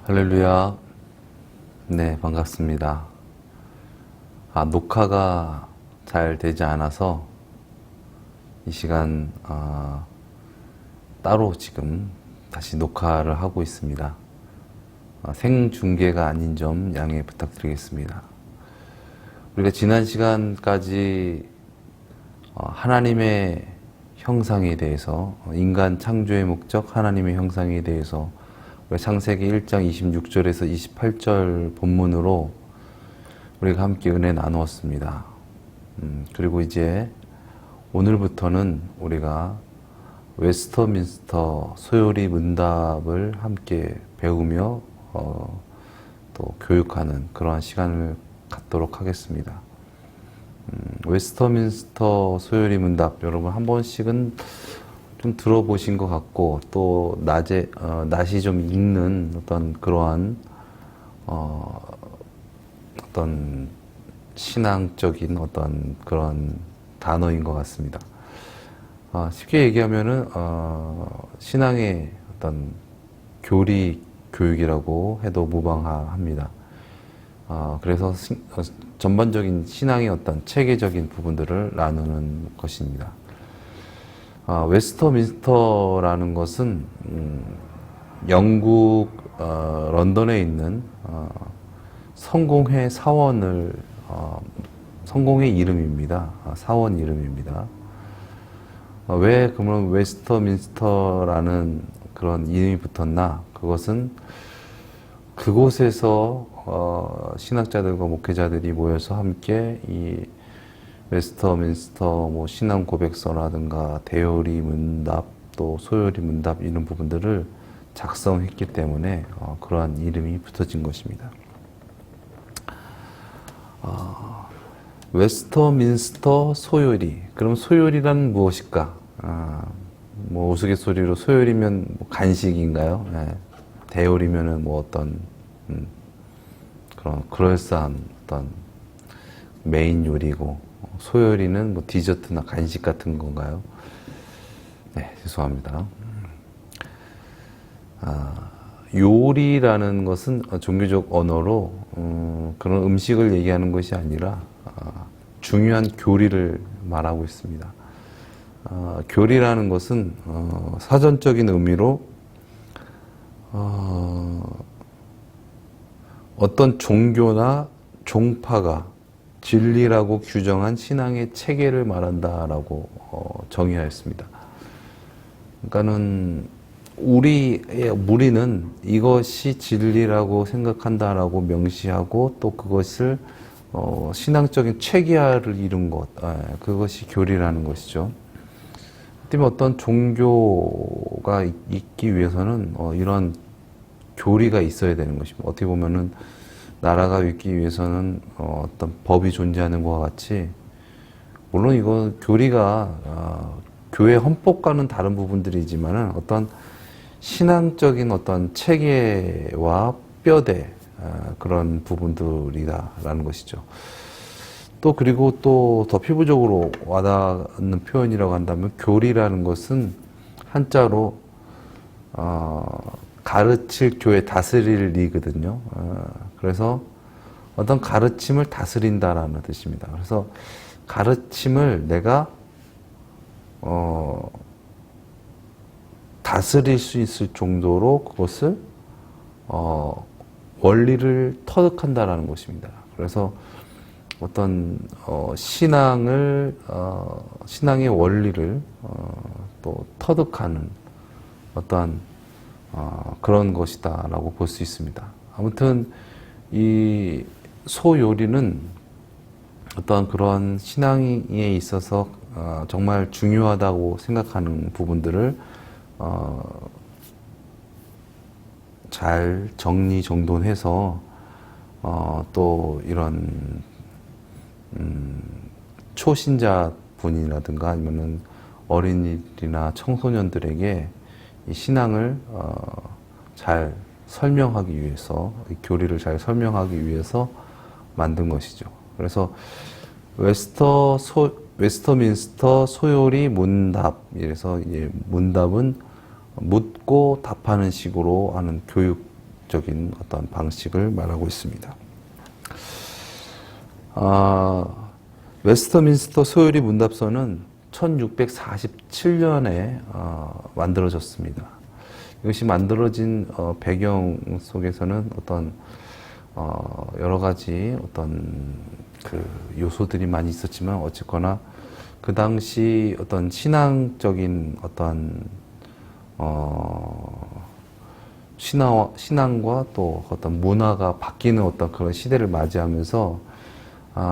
할렐루야. 네, 반갑습니다. 녹화가 잘 되지 않아서 이 시간 따로 지금 다시 녹화를 하고 있습니다. 생중계가 아닌 점 양해 부탁드리겠습니다. 우리가 지난 시간까지 하나님의 형상에 대해서, 인간 창조의 목적 하나님의 형상에 대해서 창세기 1장 26절에서 28절 본문으로 우리가 함께 은혜 나누었습니다. 그리고 이제 오늘부터는 우리가 웨스터민스터 소요리 문답을 함께 배우며 또 교육하는 그러한 시간을 갖도록 하겠습니다. 웨스터민스터 소요리 문답, 여러분 한 번씩은 좀 들어보신 것 같고, 또 낯이 좀 익는 어떤 그러한 어떤 신앙적인 어떤 그런 단어인 것 같습니다. 쉽게 얘기하면은 신앙의 어떤 교육이라고 해도 무방합니다. 그래서 전반적인 신앙의 어떤 체계적인 부분들을 나누는 것입니다. 웨스터민스터라는 것은 영국 런던에 있는 성공회 사원의 이름입니다. 사원 이름입니다. 왜 그러면 웨스터민스터라는 그런 이름이 붙었나? 그것은 그곳에서 신학자들과 목회자들이 모여서 함께 이 웨스터민스터 신앙 고백서라든가 대요리 문답 또 소요리 문답 이런 부분들을 작성했기 때문에 그러한 이름이 붙어진 것입니다. 웨스터민스터 소요리. 그럼 소요리란 무엇일까? 우스갯소리로 소요리면 간식인가요? 네. 대요리면은 어떤 그런 그럴싸한 어떤 메인 요리고, 소요리는 디저트나 간식 같은 건가요? 네, 죄송합니다. 요리라는 것은 종교적 언어로 그런 음식을 얘기하는 것이 아니라 중요한 교리를 말하고 있습니다. 교리라는 것은 사전적인 의미로 어떤 종교나 종파가 진리라고 규정한 신앙의 체계를 말한다라고 정의하였습니다. 그러니까는 우리는 이것이 진리라고 생각한다라고 명시하고 또 그것을 신앙적인 체계화를 이룬 것, 그것이 교리라는 것이죠. 때문에 어떤 종교가 있기 위해서는 이런 교리가 있어야 되는 것입니다. 어떻게 보면은 나라가 있기 위해서는 어떤 법이 존재하는 것과 같이, 물론 이거 교리가 교회 헌법과는 다른 부분들이지만은 어떤 신앙적인 어떤 체계와 뼈대, 그런 부분들이다라는 것이죠. 또 그리고 또 더 피부적으로 와닿는 표현이라고 한다면, 교리라는 것은 한자로 가르칠 교회, 다스릴 리거든요. 그래서 어떤 가르침을 다스린다라는 뜻입니다. 그래서 가르침을 내가 다스릴 수 있을 정도로 그것을 원리를 터득한다라는 것입니다. 그래서 어떤 신앙의 원리를 또 터득하는 어떠한 그런 것이다라고 볼 수 있습니다. 아무튼 이 소요리는 어떠한 그런 신앙에 있어서 정말 중요하다고 생각하는 부분들을 잘 정리정돈해서 또 이런 초신자 분이라든가 아니면은 어린이들이나 청소년들에게 이 신앙을 잘 설명하기 위해서, 이 교리를 잘 설명하기 위해서 만든 것이죠. 그래서 웨스터민스터 소요리 문답, 이래서 이제 문답은 묻고 답하는 식으로 하는 교육 신학적인 어떤 방식을 말하고 있습니다. 웨스터민스터 소요리 문답서는 1647년에 만들어졌습니다. 이것이 만들어진 배경 속에서는 어떤 여러 가지 어떤 그 요소들이 많이 있었지만 어쨌거나 그 당시 어떤 신앙적인 어떤 신앙과 또 어떤 문화가 바뀌는 어떤 그런 시대를 맞이하면서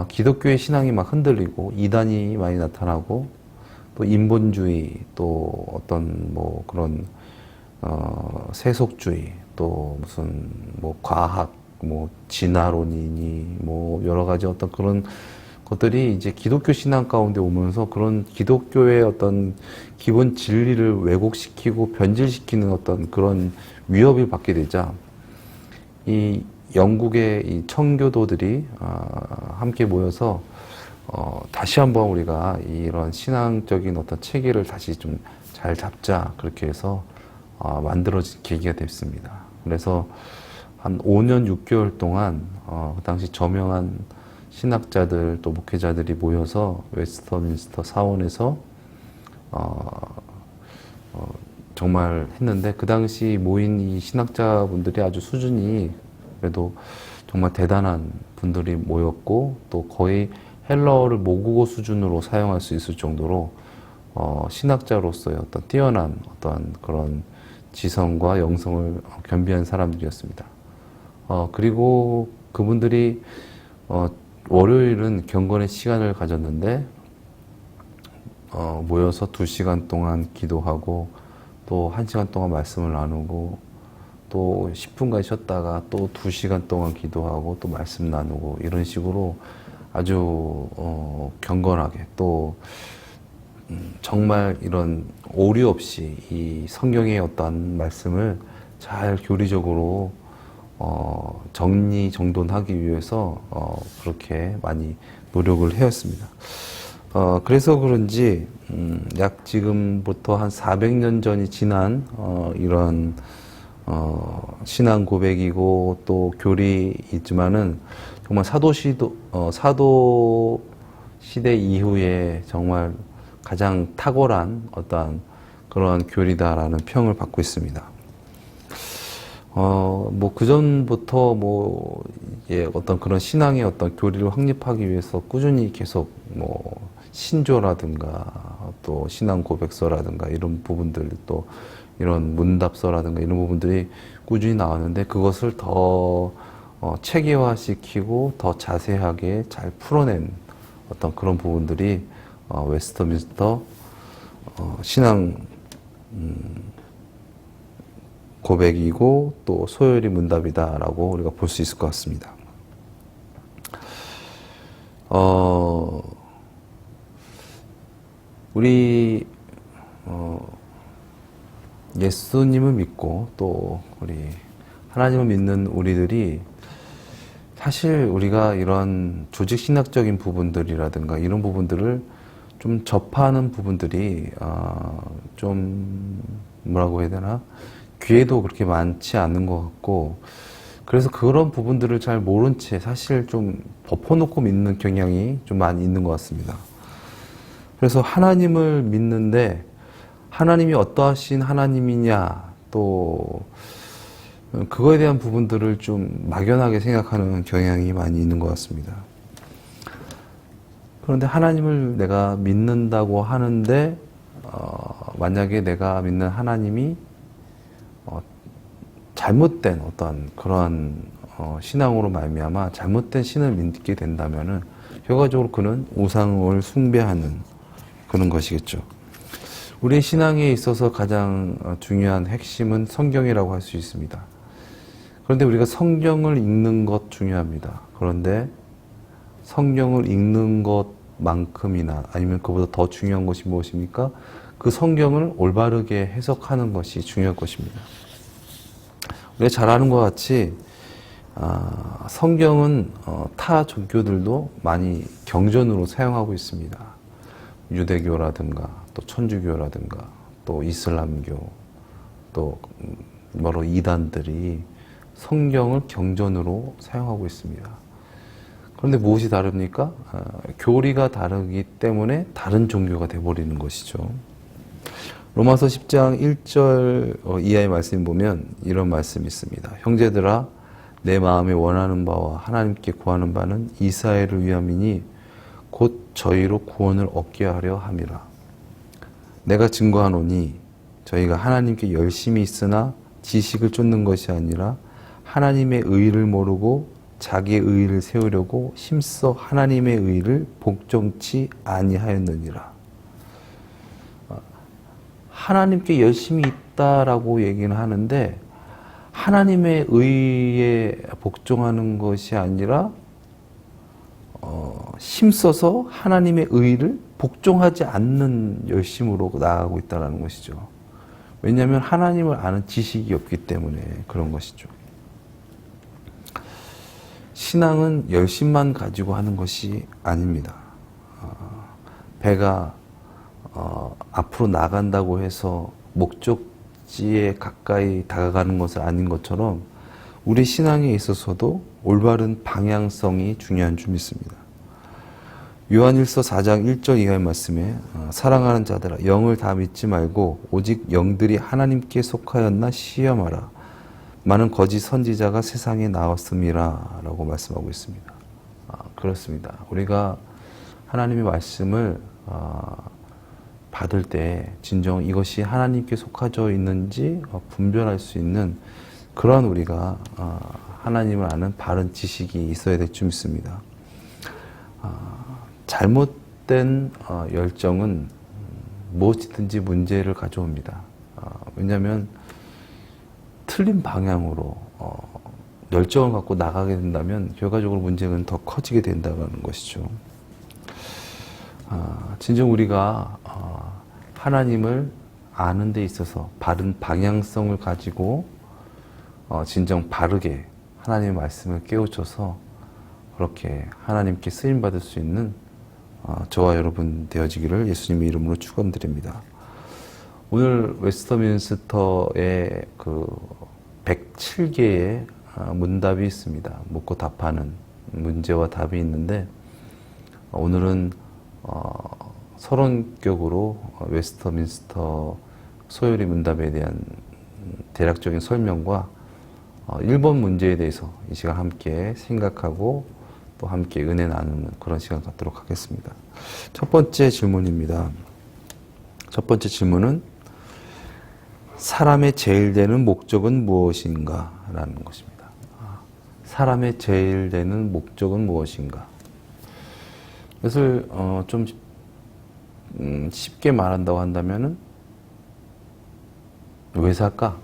기독교의 신앙이 막 흔들리고 이단이 많이 나타나고 또 인본주의 또 어떤 뭐 그런 세속주의 또 무슨 뭐 과학 뭐 진화론이니 뭐 여러 가지 어떤 그런 것들이 이제 기독교 신앙 가운데 오면서 그런 기독교의 어떤 기본 진리를 왜곡시키고 변질시키는 어떤 그런 위협을 받게 되자 이 영국의 이 청교도들이 함께 모여서 다시 한번 우리가 이런 신앙적인 어떤 체계를 다시 좀 잘 잡자 그렇게 해서 만들어진 계기가 됐습니다. 그래서 한 5년 6개월 동안 그 당시 저명한 신학자들 또 목회자들이 모여서 웨스터민스터 사원에서 정말 했는데 그 당시 모인 이 신학자분들이 아주 수준이 그래도 정말 대단한 분들이 모였고 또 거의 헬러어를 모국어 수준으로 사용할 수 있을 정도로 신학자로서의 어떤 뛰어난 어떤 그런 지성과 영성을 겸비한 사람들이었습니다. 그리고 그분들이 월요일은 경건의 시간을 가졌는데 모여서 2시간 동안 기도하고 또 1시간 동안 말씀을 나누고 또 10분간 쉬었다가 또 2시간 동안 기도하고 또 말씀 나누고 이런 식으로 아주 경건하게 또 정말 이런 오류 없이 이 성경의 어떤 말씀을 잘 교리적으로 정리정돈하기 위해서 그렇게 많이 노력을 해왔습니다. 그래서 그런지 약 지금부터 한 400년 전이 지난 이런 신앙 고백이고 또 교리이지만은 정말 사도 시대 이후에 정말 가장 탁월한 어떠한 그러한 교리다라는 평을 받고 있습니다. 뭐 그전부터 뭐 이제 어떤 그런 신앙의 어떤 교리를 확립하기 위해서 꾸준히 계속 뭐 신조라든가 또 신앙 고백서라든가 이런 부분들 또 이런 문답서라든가 이런 부분들이 꾸준히 나왔는데 그것을 더 체계화시키고 더 자세하게 잘 풀어낸 어떤 그런 부분들이 웨스터민스터 신앙 고백이고 또 소요리 문답이다라고 우리가 볼 수 있을 것 같습니다. 우리 예수님을 믿고 또 우리 하나님을 믿는 우리들이 사실 우리가 이런 조직 신학적인 부분들이라든가 이런 부분들을 좀 접하는 부분들이 좀 뭐라고 해야 되나 기회도 그렇게 많지 않은 것 같고 그래서 그런 부분들을 잘 모른 채 사실 좀 덮어놓고 믿는 경향이 좀 많이 있는 것 같습니다. 그래서 하나님을 믿는데 하나님이 어떠하신 하나님이냐 또 그거에 대한 부분들을 좀 막연하게 생각하는 경향이 많이 있는 것 같습니다. 그런데 하나님을 내가 믿는다고 하는데 만약에 내가 믿는 하나님이 잘못된 어떤 그러한 신앙으로 말미암아 잘못된 신을 믿게 된다면은 결과적으로 그는 우상을 숭배하는 그런 것이겠죠. 우리의 신앙에 있어서 가장 중요한 핵심은 성경이라고 할 수 있습니다. 그런데 우리가 성경을 읽는 것 중요합니다. 그런데 성경을 읽는 것만큼이나 아니면 그보다 더 중요한 것이 무엇입니까? 그 성경을 올바르게 해석하는 것이 중요할 것입니다. 우리가 잘 아는 것 같이 성경은 타 종교들도 많이 경전으로 사용하고 있습니다. 유대교라든가 또 천주교라든가 또 이슬람교 또 여러 이단들이 성경을 경전으로 사용하고 있습니다. 그런데 무엇이 다릅니까? 교리가 다르기 때문에 다른 종교가 되어버리는 것이죠. 로마서 10장 1절 이하의 말씀 보면 이런 말씀이 있습니다. 형제들아 내 마음에 원하는 바와 하나님께 구하는 바는 이스라엘을 위함이니 곧 저희로 구원을 얻게 하려 함이라. 내가 증거하노니 저희가 하나님께 열심히 있으나 지식을 쫓는 것이 아니라 하나님의 의를 모르고 자기의 의를 세우려고 힘써 하나님의 의를 복종치 아니하였느니라. 하나님께 열심히 있다라고 얘기는 하는데 하나님의 의에 복종하는 것이 아니라 힘써서 하나님의 의를 복종하지 않는 열심으로 나아가고 있다는 것이죠. 왜냐하면 하나님을 아는 지식이 없기 때문에 그런 것이죠. 신앙은 열심만 가지고 하는 것이 아닙니다. 배가 앞으로 나간다고 해서 목적지에 가까이 다가가는 것은 아닌 것처럼 우리 신앙에 있어서도 올바른 방향성이 중요한 줄 믿습니다. 요한일서 4장 1절 이하의 말씀에 사랑하는 자들아 영을 다 믿지 말고 오직 영들이 하나님께 속하였나 시험하라. 많은 거짓 선지자가 세상에 나왔음이라 라고 말씀하고 있습니다. 그렇습니다. 우리가 하나님의 말씀을 받을 때 진정 이것이 하나님께 속하져 있는지 분별할 수 있는 그런 우리가 하나님을 아는 바른 지식이 있어야 될 줄 믿습니다. 잘못된 열정은 무엇이든지 문제를 가져옵니다. 왜냐하면 틀린 방향으로 열정을 갖고 나가게 된다면 결과적으로 문제는 더 커지게 된다는 것이죠. 진정 우리가 하나님을 아는 데 있어서 바른 방향성을 가지고 진정 바르게 하나님의 말씀을 깨우쳐서 그렇게 하나님께 쓰임받을 수 있는 저와 여러분 되어지기를 예수님의 이름으로 축원드립니다. 오늘 웨스터민스터에 그 107개의 문답이 있습니다. 묻고 답하는 문제와 답이 있는데 오늘은 서론격으로 웨스터민스터 소요리 문답에 대한 대략적인 설명과 1번 문제에 대해서 이 시간 함께 생각하고 또 함께 은혜 나누는 그런 시간 갖도록 하겠습니다. 첫 번째 질문입니다. 첫 번째 질문은 사람의 제일 되는 목적은 무엇인가? 라는 것입니다. 사람의 제일 되는 목적은 무엇인가? 그것을 좀 쉽게 말한다고 한다면은 왜 살까?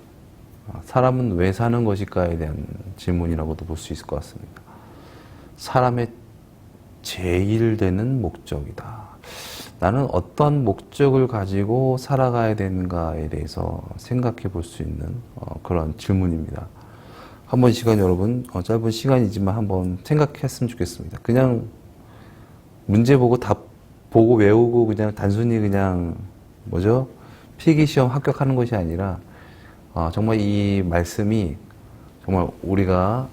사람은 왜 사는 것일까에 대한 질문이라고도 볼 수 있을 것 같습니다. 사람의 제일 되는 목적이다. 나는 어떤 목적을 가지고 살아가야 되는가에 대해서 생각해 볼 수 있는 그런 질문입니다. 한번 시간 여러분 짧은 시간이지만 한번 생각했으면 좋겠습니다. 그냥 문제 보고 답 보고 외우고 그냥 단순히 그냥 뭐죠? 필기시험 합격하는 것이 아니라 정말 이 말씀이 정말 우리가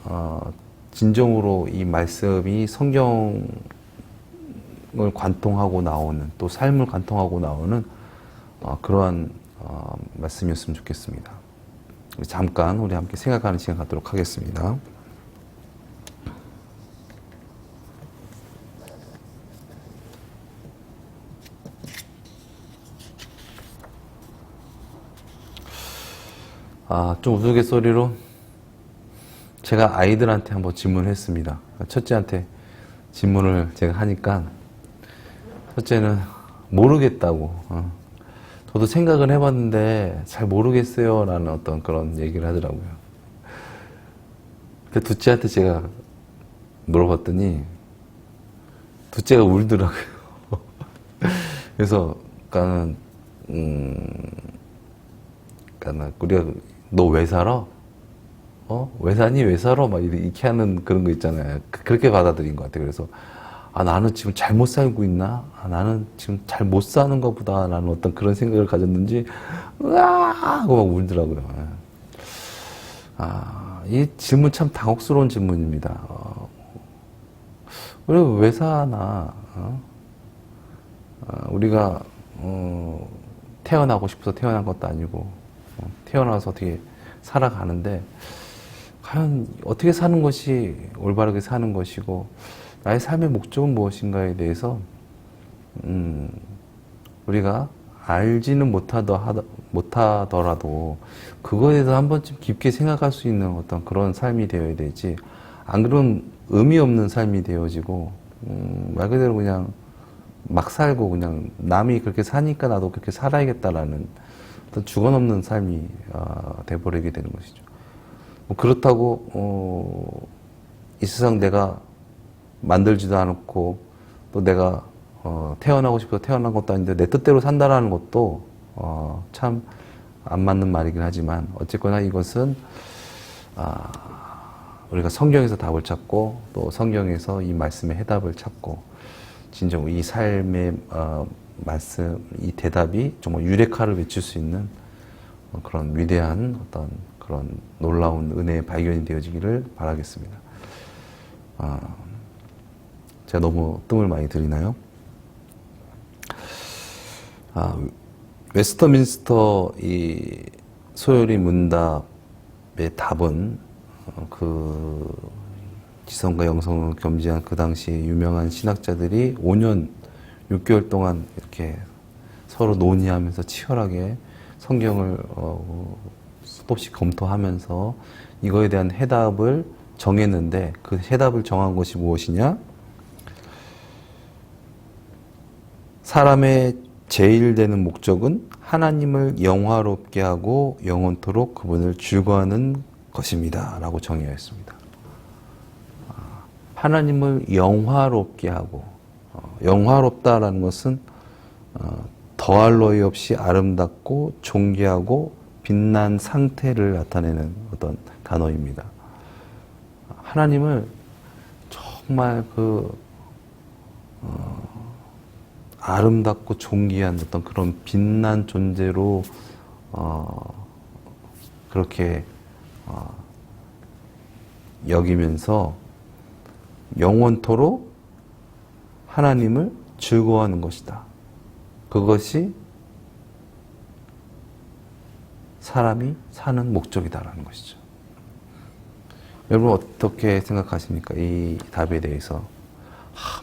진정으로 이 말씀이 성경을 관통하고 나오는 또 삶을 관통하고 나오는 그러한 말씀이었으면 좋겠습니다. 잠깐 우리 함께 생각하는 시간 갖도록 하겠습니다. 좀 우스갯소리로 제가 아이들한테 한번 질문을 했습니다. 첫째한테 질문을 제가 하니까 첫째는 모르겠다고. 저도 생각을 해봤는데 잘 모르겠어요 라는 어떤 그런 얘기를 하더라고요. 근데 둘째한테 제가 물어봤더니 둘째가 울더라고요. 그래서 그러니까 우리가 너 왜 살아? 왜 사니? 왜 살아? 막 이렇게 하는 그런 거 있잖아요. 그렇게 받아들인 것 같아요. 그래서 나는 지금 잘못 살고 있나? 나는 지금 잘 못 사는 것보다 라는 어떤 그런 생각을 가졌는지 으아! 하고 막 울더라고요. 이 질문 참 당혹스러운 질문입니다. 우리가 왜 사나? 우리가 태어나고 싶어서 태어난 것도 아니고 태어나서 어떻게 살아가는데 과연 어떻게 사는 것이 올바르게 사는 것이고 나의 삶의 목적은 무엇인가에 대해서 우리가 알지는 못하더라도 그거에 대해서 한 번쯤 깊게 생각할 수 있는 어떤 그런 삶이 되어야 되지, 안 그러면 의미 없는 삶이 되어지고 말 그대로 그냥 막 살고 그냥 남이 그렇게 사니까 나도 그렇게 살아야겠다라는 어떤 주관없는 삶이 돼버리게 되는 것이죠. 뭐 그렇다고 이 세상 내가 만들지도 않았고 또 내가 태어나고 싶어서 태어난 것도 아닌데 내 뜻대로 산다라는 것도 참 안 맞는 말이긴 하지만 어쨌거나 이것은 우리가 성경에서 답을 찾고 또 성경에서 이 말씀의 해답을 찾고 진정 이 삶의 말씀, 이 대답이 정말 유레카를 외칠 수 있는 그런 위대한 어떤 그런 놀라운 은혜의 발견이 되어지기를 바라겠습니다. 제가 너무 뜸을 많이 들이나요? 웨스터민스터 이 소요리 문답의 답은 그 지성과 영성을 겸비한 그 당시 유명한 신학자들이 5년 6개월 동안 이렇게 서로 논의하면서 치열하게 성경을 수도 없이 검토하면서 이거에 대한 해답을 정했는데 그 해답을 정한 것이 무엇이냐? 사람의 제일 되는 목적은 하나님을 영화롭게 하고 영원토록 그분을 즐거워하는 것입니다. 라고 정의하였습니다. 하나님을 영화롭게 하고, 영화롭다라는 것은 더할 나위 없이 아름답고 존귀하고 빛난 상태를 나타내는 어떤 단어입니다. 하나님을 정말 아름답고 존귀한 어떤 그런 빛난 존재로 그렇게 여기면서 영원토록 하나님을 즐거워하는 것이다. 그것이 사람이 사는 목적이다라는 것이죠. 여러분 어떻게 생각하십니까? 이 답에 대해서.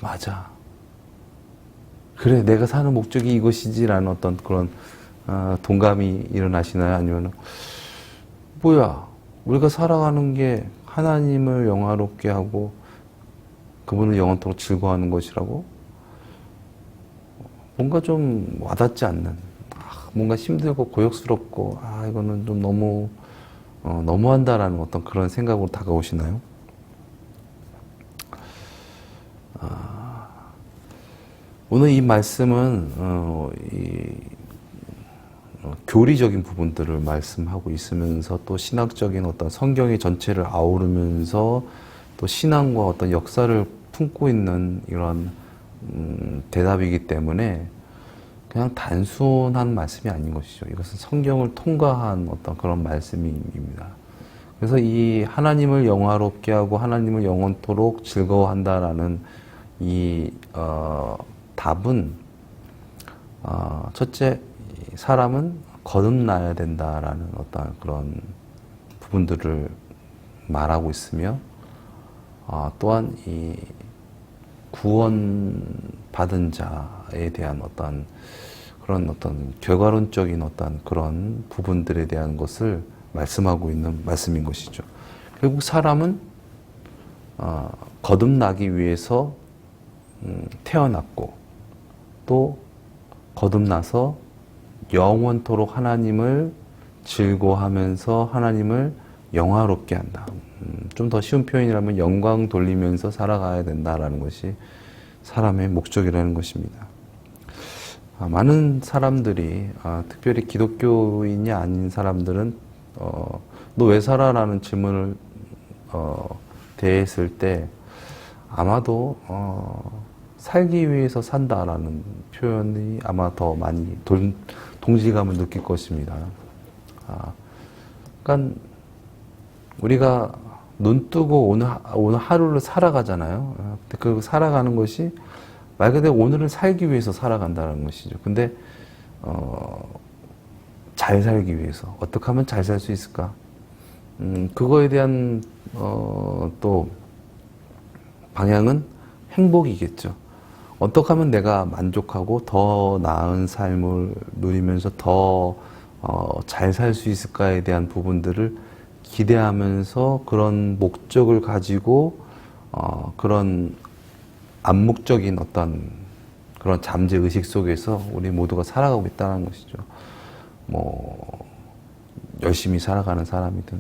맞아. 그래, 내가 사는 목적이 이것이지라는 어떤 그런 동감이 일어나시나요? 아니면 뭐야, 우리가 살아가는 게 하나님을 영화롭게 하고 그분을 영원토록 즐거워하는 것이라고? 뭔가 좀 와닿지 않는, 뭔가 힘들고 고역스럽고 이거는 좀 너무 너무한다라는 어떤 그런 생각으로 다가오시나요? 오늘 이 말씀은 교리적인 부분들을 말씀하고 있으면서 또 신학적인 어떤 성경의 전체를 아우르면서 또 신앙과 어떤 역사를 품고 있는 이런 대답이기 때문에 그냥 단순한 말씀이 아닌 것이죠. 이것은 성경을 통과한 어떤 그런 말씀입니다. 그래서 이 하나님을 영화롭게 하고 하나님을 영원토록 즐거워한다라는 이 답은 첫째, 사람은 거듭나야 된다라는 어떤 그런 부분들을 말하고 있으며 또한 이 구원받은 자에 대한 어떤 그런 어떤 결과론적인 어떤 그런 부분들에 대한 것을 말씀하고 있는 말씀인 것이죠. 결국 사람은 거듭나기 위해서 태어났고 또 거듭나서 영원토록 하나님을 즐거워하면서 하나님을 영화롭게 한다. 좀 더 쉬운 표현이라면 영광 돌리면서 살아가야 된다라는 것이 사람의 목적이라는 것입니다. 많은 사람들이 특별히 기독교인이 아닌 사람들은 너 왜 살아? 라는 질문을 대했을 때 아마도 살기 위해서 산다라는 표현이 아마 더 많이 동질감을 느낄 것입니다. 그러니까 우리가 눈 뜨고 오늘 하루를 살아가잖아요. 근데 그 살아가는 것이 말 그대로 오늘을 살기 위해서 살아간다는 것이죠. 근데 잘 살기 위해서 어떻게 하면 잘 살 수 있을까? 그거에 대한 또 방향은 행복이겠죠. 어떻게 하면 내가 만족하고 더 나은 삶을 누리면서 더 잘 살 수 있을까에 대한 부분들을 기대하면서 그런 목적을 가지고 그런 암묵적인 어떤 그런 잠재 의식 속에서 우리 모두가 살아가고 있다는 것이죠. 뭐 열심히 살아가는 사람이든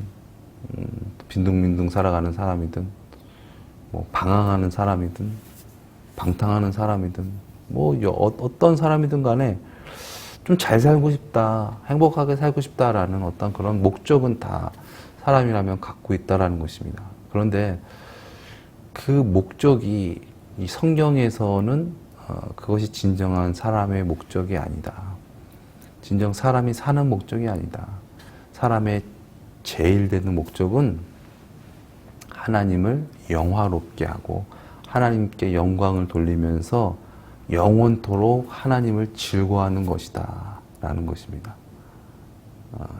빈둥빈둥 살아가는 사람이든 뭐 방황하는 사람이든 방탕하는 사람이든 뭐 어떤 사람이든 간에 좀 잘 살고 싶다, 행복하게 살고 싶다라는 어떤 그런 목적은 다 사람이라면 갖고 있다라는 것입니다. 그런데 그 목적이 이 성경에서는 그것이 진정한 사람의 목적이 아니다. 진정 사람이 사는 목적이 아니다. 사람의 제일 되는 목적은 하나님을 영화롭게 하고 하나님께 영광을 돌리면서 영원토록 하나님을 즐거워하는 것이다 라는 것입니다.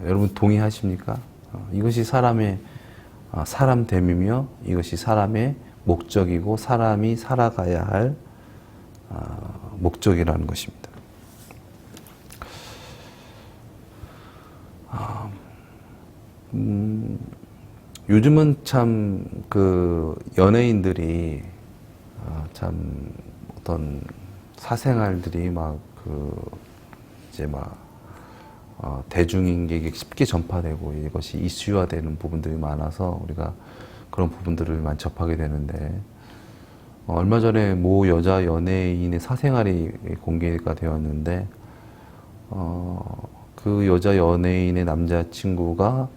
여러분 동의하십니까? 이것이 사람의 사람됨이며 이것이 사람의 목적이고 사람이 살아가야 할 목적이라는 것입니다. 요즘은 참 그 연예인들이 참 어떤 사생활들이 막 그 이제 막 대중에게 쉽게 전파되고 이것이 이슈화되는 부분들이 많아서 우리가 그런 부분들을 많이 접하게 되는데 얼마 전에 모 여자 연예인의 사생활이 공개가 되었는데 그 여자 연예인의 남자친구가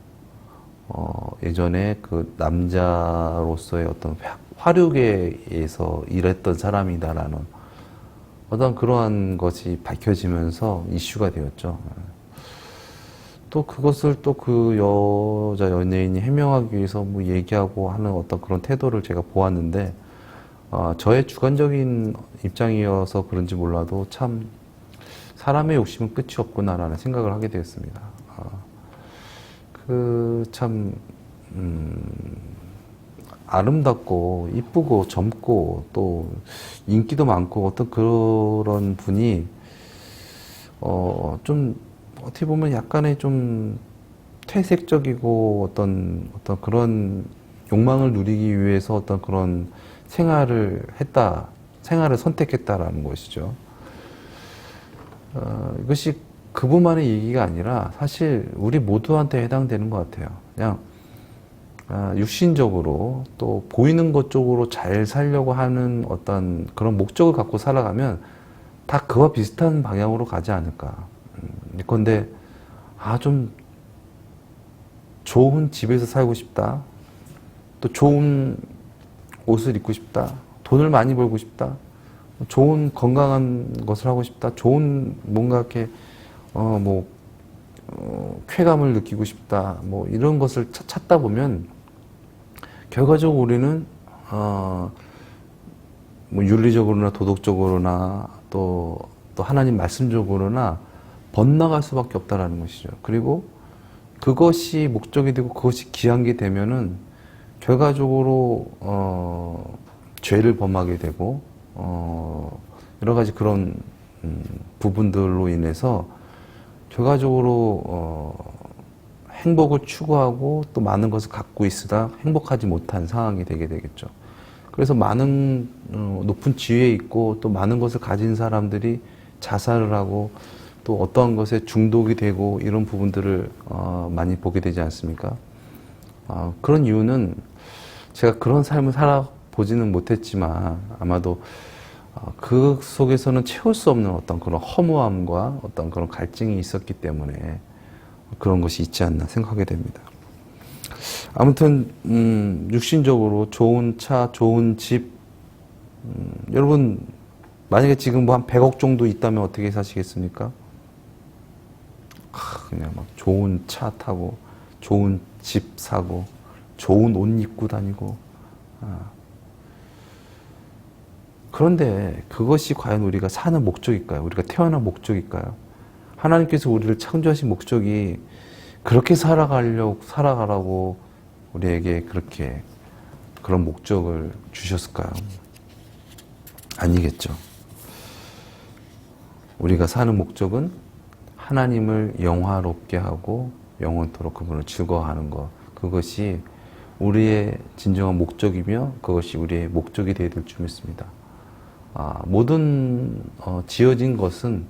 예전에 그 남자로서의 어떤 화류계에서 일했던 사람이다라는 어떤 그러한 것이 밝혀지면서 이슈가 되었죠. 또 그것을 또 그 여자 연예인이 해명하기 위해서 뭐 얘기하고 하는 어떤 그런 태도를 제가 보았는데 저의 주관적인 입장이어서 그런지 몰라도 참 사람의 욕심은 끝이 없구나라는 생각을 하게 되었습니다. 그 참 아름답고 이쁘고 젊고 또 인기도 많고 어떤 그런 분이 좀 어떻게 보면 약간의 좀 퇴색적이고 어떤 그런 욕망을 누리기 위해서 어떤 그런 생활을 선택했다라는 것이죠. 이것이 그분만의 얘기가 아니라 사실 우리 모두한테 해당되는 것 같아요. 그냥 육신적으로 또 보이는 것 쪽으로 잘 살려고 하는 어떤 그런 목적을 갖고 살아가면 다 그와 비슷한 방향으로 가지 않을까. 그런데 좀 좋은 집에서 살고 싶다. 또 좋은 옷을 입고 싶다. 돈을 많이 벌고 싶다. 좋은 건강한 것을 하고 싶다. 좋은 뭔가 이렇게 쾌감을 느끼고 싶다. 뭐 이런 것을 찾다 보면 결과적으로 우리는 뭐 윤리적으로나 도덕적으로나 또 하나님 말씀적으로나 번나갈 수밖에 없다라는 것이죠. 그리고 그것이 목적이 되고 그것이 귀한 게 되면은 결과적으로 죄를 범하게 되고 여러 가지 그런 부분들로 인해서 결과적으로 행복을 추구하고 또 많은 것을 갖고 있으나 행복하지 못한 상황이 되게 되겠죠. 그래서 많은 높은 지위에 있고 또 많은 것을 가진 사람들이 자살을 하고 또 어떠한 것에 중독이 되고 이런 부분들을 많이 보게 되지 않습니까? 그런 이유는 제가 그런 삶을 살아보지는 못했지만 아마도 그 속에서는 채울 수 없는 어떤 그런 허무함과 어떤 그런 갈증이 있었기 때문에 그런 것이 있지 않나 생각하게 됩니다. 아무튼 육신적으로 좋은 차, 좋은 집, 여러분 만약에 지금 뭐 한 100억 정도 있다면 어떻게 사시겠습니까? 그냥 막 좋은 차 타고 좋은 집 사고 좋은 옷 입고 다니고. 그런데 그것이 과연 우리가 사는 목적일까요? 우리가 태어난 목적일까요? 하나님께서 우리를 창조하신 목적이 그렇게 살아가라고 우리에게 그렇게 그런 목적을 주셨을까요? 아니겠죠. 우리가 사는 목적은 하나님을 영화롭게 하고 영원토록 그분을 즐거워하는 것. 그것이 우리의 진정한 목적이며 그것이 우리의 목적이 되어야 될 줄 믿습니다. 모든 지어진 것은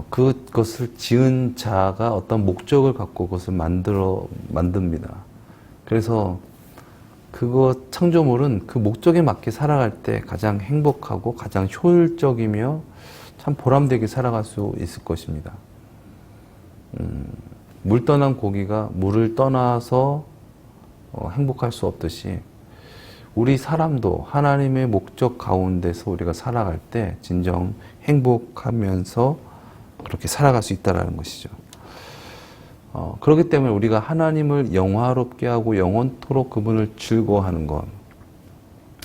그것을 지은 자가 어떤 목적을 갖고 그것을 만듭니다. 그래서 그것 창조물은 그 목적에 맞게 살아갈 때 가장 행복하고 가장 효율적이며 참 보람되게 살아갈 수 있을 것입니다. 물 떠난 고기가 물을 떠나서 행복할 수 없듯이 우리 사람도 하나님의 목적 가운데서 우리가 살아갈 때 진정 행복하면서 그렇게 살아갈 수 있다는 것이죠. 그렇기 때문에 우리가 하나님을 영화롭게 하고 영원토록 그분을 즐거워하는 것,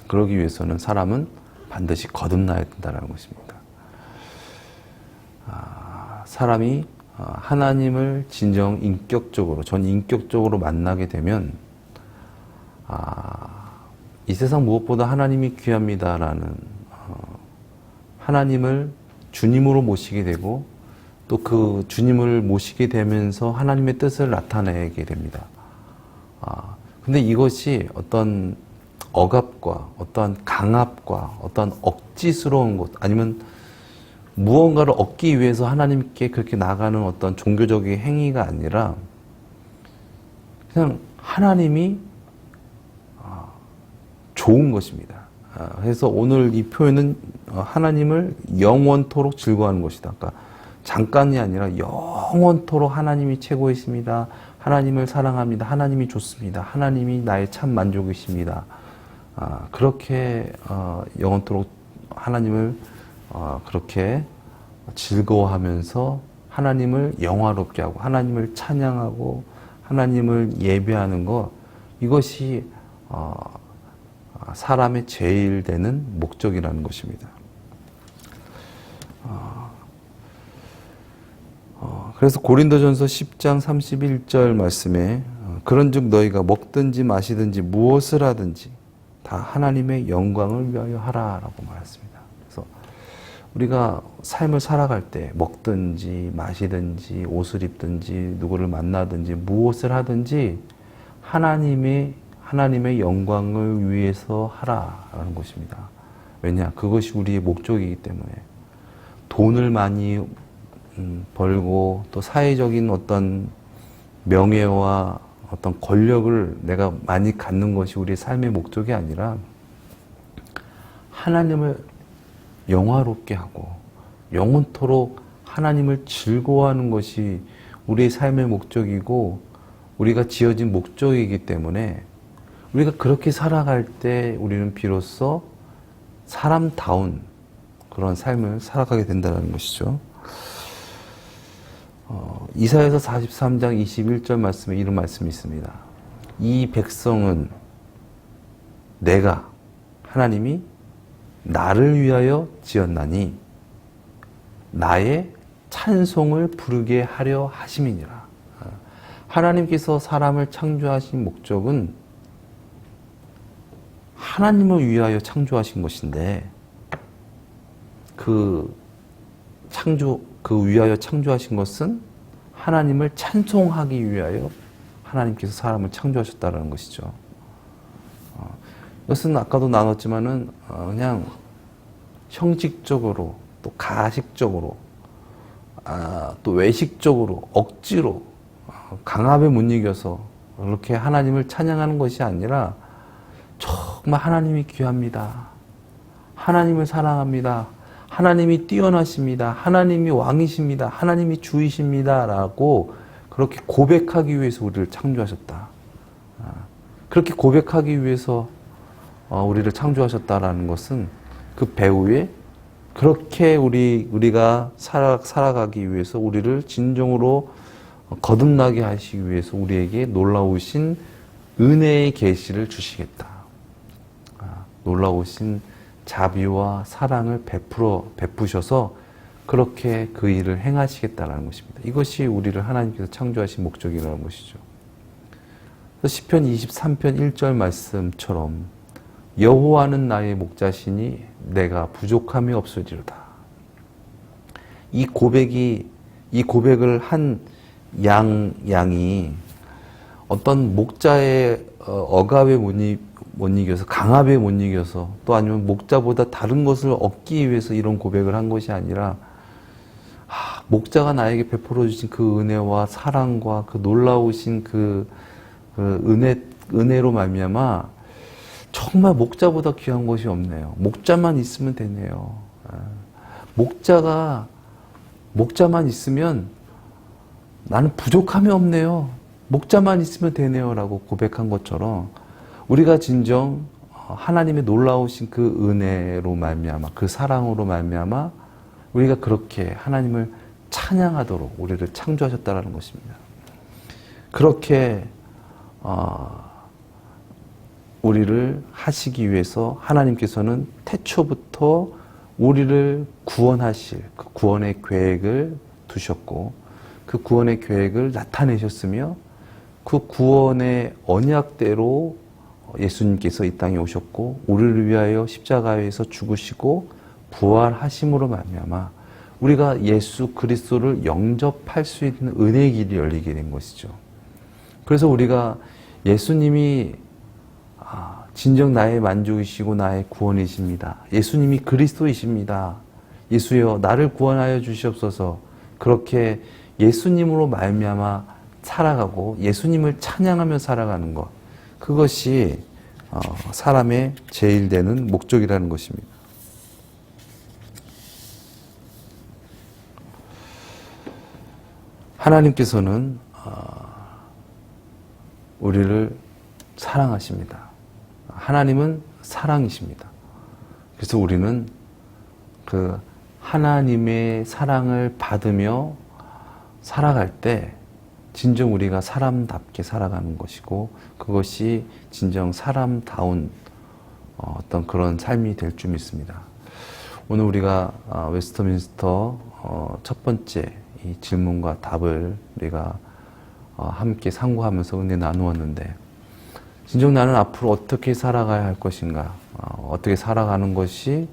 그러기 위해서는 사람은 반드시 거듭나야 된다는 것입니다. 사람이 하나님을 진정 인격적으로, 전 인격적으로 만나게 되면 이 세상 무엇보다 하나님이 귀합니다라는 하나님을 주님으로 모시게 되고 또 그 주님을 모시게 되면서 하나님의 뜻을 나타내게 됩니다. 근데 이것이 어떤 억압과 어떤 강압과 어떤 억지스러운 것 아니면 무언가를 얻기 위해서 하나님께 그렇게 나가는 어떤 종교적인 행위가 아니라 그냥 하나님이 좋은 것입니다. 그래서 오늘 이 표현은 하나님을 영원토록 즐거워하는 것이다. 그러니까 잠깐이 아니라 영원토록 하나님이 최고이십니다. 하나님을 사랑합니다. 하나님이 좋습니다. 하나님이 나의 참 만족이십니다. 그렇게 영원토록 하나님을 그렇게 즐거워하면서 하나님을 영화롭게 하고 하나님을 찬양하고 하나님을 예배하는 것, 이것이 사람의 제일 되는 목적이라는 것입니다. 그래서 고린도전서 10장 31절 말씀에 그런즉 너희가 먹든지 마시든지 무엇을 하든지 다 하나님의 영광을 위하여 하라라고 말했습니다. 그래서 우리가 삶을 살아갈 때 먹든지 마시든지 옷을 입든지 누구를 만나든지 무엇을 하든지 하나님의 영광을 위해서 하라라는 것입니다. 왜냐? 그것이 우리의 목적이기 때문에 돈을 많이 벌고 또 사회적인 어떤 명예와 어떤 권력을 내가 많이 갖는 것이 우리의 삶의 목적이 아니라 하나님을 영화롭게 하고 영원토록 하나님을 즐거워하는 것이 우리의 삶의 목적이고 우리가 지어진 목적이기 때문에 우리가 그렇게 살아갈 때 우리는 비로소 사람다운 그런 삶을 살아가게 된다는 것이죠. 이사야서 43장 21절 말씀에 이런 말씀이 있습니다. 이 백성은 내가 하나님이 나를 위하여 지었나니 나의 찬송을 부르게 하려 하심이니라. 하나님께서 사람을 창조하신 목적은 하나님을 위하여 창조하신 것인데 위하여 창조하신 것은 하나님을 찬송하기 위하여 하나님께서 사람을 창조하셨다는 것이죠. 이것은 아까도 나눴지만은 그냥 형식적으로 또 가식적으로 또 외식적으로 억지로 강압에 못 이겨서 그렇게 하나님을 찬양하는 것이 아니라 정말 하나님이 귀합니다. 하나님을 사랑합니다. 하나님이 뛰어나십니다. 하나님이 왕이십니다. 하나님이 주이십니다. 라고 그렇게 고백하기 위해서 우리를 창조하셨다. 그렇게 고백하기 위해서 우리를 창조하셨다라는 것은 그 배후에 그렇게 우리가 살아가기 위해서 우리를 진정으로 거듭나게 하시기 위해서 우리에게 놀라우신 은혜의 계시를 주시겠다. 놀라우신 자비와 사랑을 베푸셔서 그렇게 그 일을 행하시겠다는 것입니다. 이것이 우리를 하나님께서 창조하신 목적이라는 것이죠. 시편 23편 1절 말씀처럼 여호와는 나의 목자시니 내가 부족함이 없으리로다. 이 고백을 한 양이 어떤 목자의 억압에 못 이겨서, 강압에 못 이겨서, 또 아니면 목자보다 다른 것을 얻기 위해서 이런 고백을 한 것이 아니라, 목자가 나에게 베풀어 주신 그 은혜와 사랑과 그 놀라우신 그 은혜로 말미암아 정말 목자보다 귀한 것이 없네요. 목자만 있으면 되네요. 목자만 있으면 나는 부족함이 없네요. 목자만 있으면 되네요. 라고 고백한 것처럼 우리가 진정 하나님의 놀라우신 그 은혜로 말미암아, 그 사랑으로 말미암아 우리가 그렇게 하나님을 찬양하도록 우리를 창조하셨다는 것입니다. 그렇게 우리를 하시기 위해서 하나님께서는 태초부터 우리를 구원하실 그 구원의 계획을 두셨고, 그 구원의 계획을 나타내셨으며, 그 구원의 언약대로 예수님께서 이 땅에 오셨고 우리를 위하여 십자가에서 죽으시고 부활하심으로 말미암아 우리가 예수 그리스도를 영접할 수 있는 은혜의 길이 열리게 된 것이죠. 그래서 우리가 예수님이 진정 나의 만족이시고 나의 구원이십니다. 예수님이 그리스도이십니다. 예수여 나를 구원하여 주시옵소서. 그렇게 예수님으로 말미암아 살아가고 예수님을 찬양하며 살아가는 것, 그것이 사람의 제일 되는 목적이라는 것입니다. 하나님께서는 우리를 사랑하십니다. 하나님은 사랑이십니다. 그래서 우리는 그 하나님의 사랑을 받으며 살아갈 때 진정 우리가 사람답게 살아가는 것이고, 그것이 진정 사람다운 어떤 그런 삶이 될 줄 믿습니다. 오늘 우리가 웨스트민스터 첫 번째 이 질문과 답을 우리가 함께 상고하면서 은혜 나누었는데, 진정 나는 앞으로 어떻게 살아가야 할 것인가, 어떻게 살아가는 것이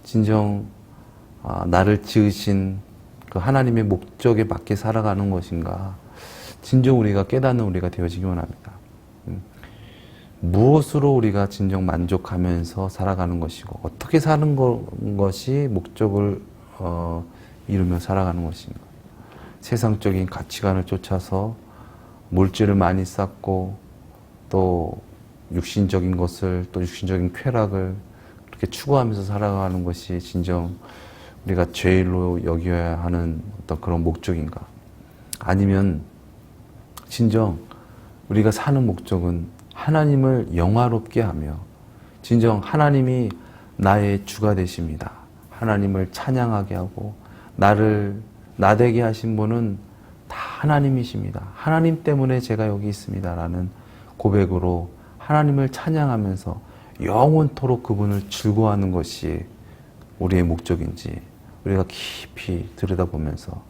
진정 나를 지으신 그 하나님의 목적에 맞게 살아가는 것인가, 진정 우리가 깨닫는 우리가 되어지기 원합니다. 무엇으로 우리가 진정 만족하면서 살아가는 것이고, 어떻게 사는 것이 목적을 이루며 살아가는 것인가. 세상적인 가치관을 쫓아서 물질을 많이 쌓고, 또 육신적인 것을, 또 육신적인 쾌락을 그렇게 추구하면서 살아가는 것이 진정 우리가 죄일로 여겨야 하는 어떤 그런 목적인가. 아니면 진정 우리가 사는 목적은 하나님을 영화롭게 하며, 진정 하나님이 나의 주가 되십니다. 하나님을 찬양하게 하고, 나되게 하신 분은 다 하나님이십니다. 하나님 때문에 제가 여기 있습니다. 라는 고백으로 하나님을 찬양하면서 영원토록 그분을 즐거워하는 것이 우리의 목적인지 우리가 깊이 들여다보면서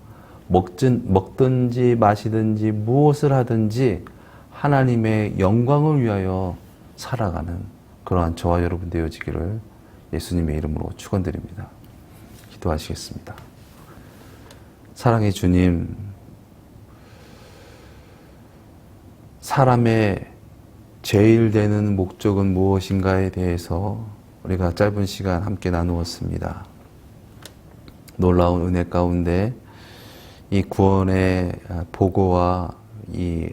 먹든지 마시든지 무엇을 하든지 하나님의 영광을 위하여 살아가는 그러한 저와 여러분 되어지기를 예수님의 이름으로 축원드립니다. 기도하시겠습니다. 사랑의 주님, 사람의 제일 되는 목적은 무엇인가에 대해서 우리가 짧은 시간 함께 나누었습니다. 놀라운 은혜 가운데 이 구원의 보고와 이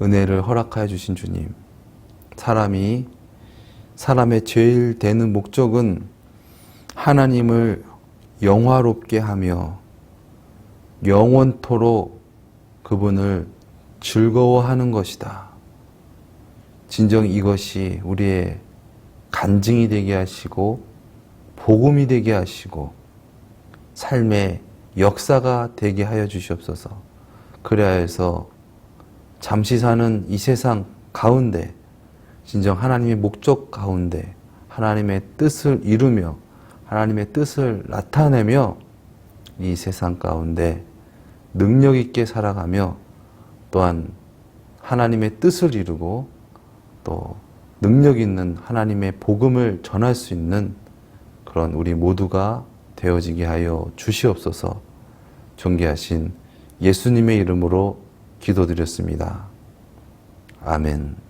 은혜를 허락하여 주신 주님, 사람의 제일 되는 목적은 하나님을 영화롭게 하며 영원토록 그분을 즐거워하는 것이다. 진정 이것이 우리의 간증이 되게 하시고 복음이 되게 하시고 삶의 역사가 되게 하여 주시옵소서. 그래야 해서 잠시 사는 이 세상 가운데, 진정 하나님의 목적 가운데 하나님의 뜻을 이루며 하나님의 뜻을 나타내며 이 세상 가운데 능력 있게 살아가며 또한 하나님의 뜻을 이루고 또 능력 있는 하나님의 복음을 전할 수 있는 그런 우리 모두가 되어지게 하여 주시옵소서. 존귀하신 예수님의 이름으로 기도드렸습니다. 아멘.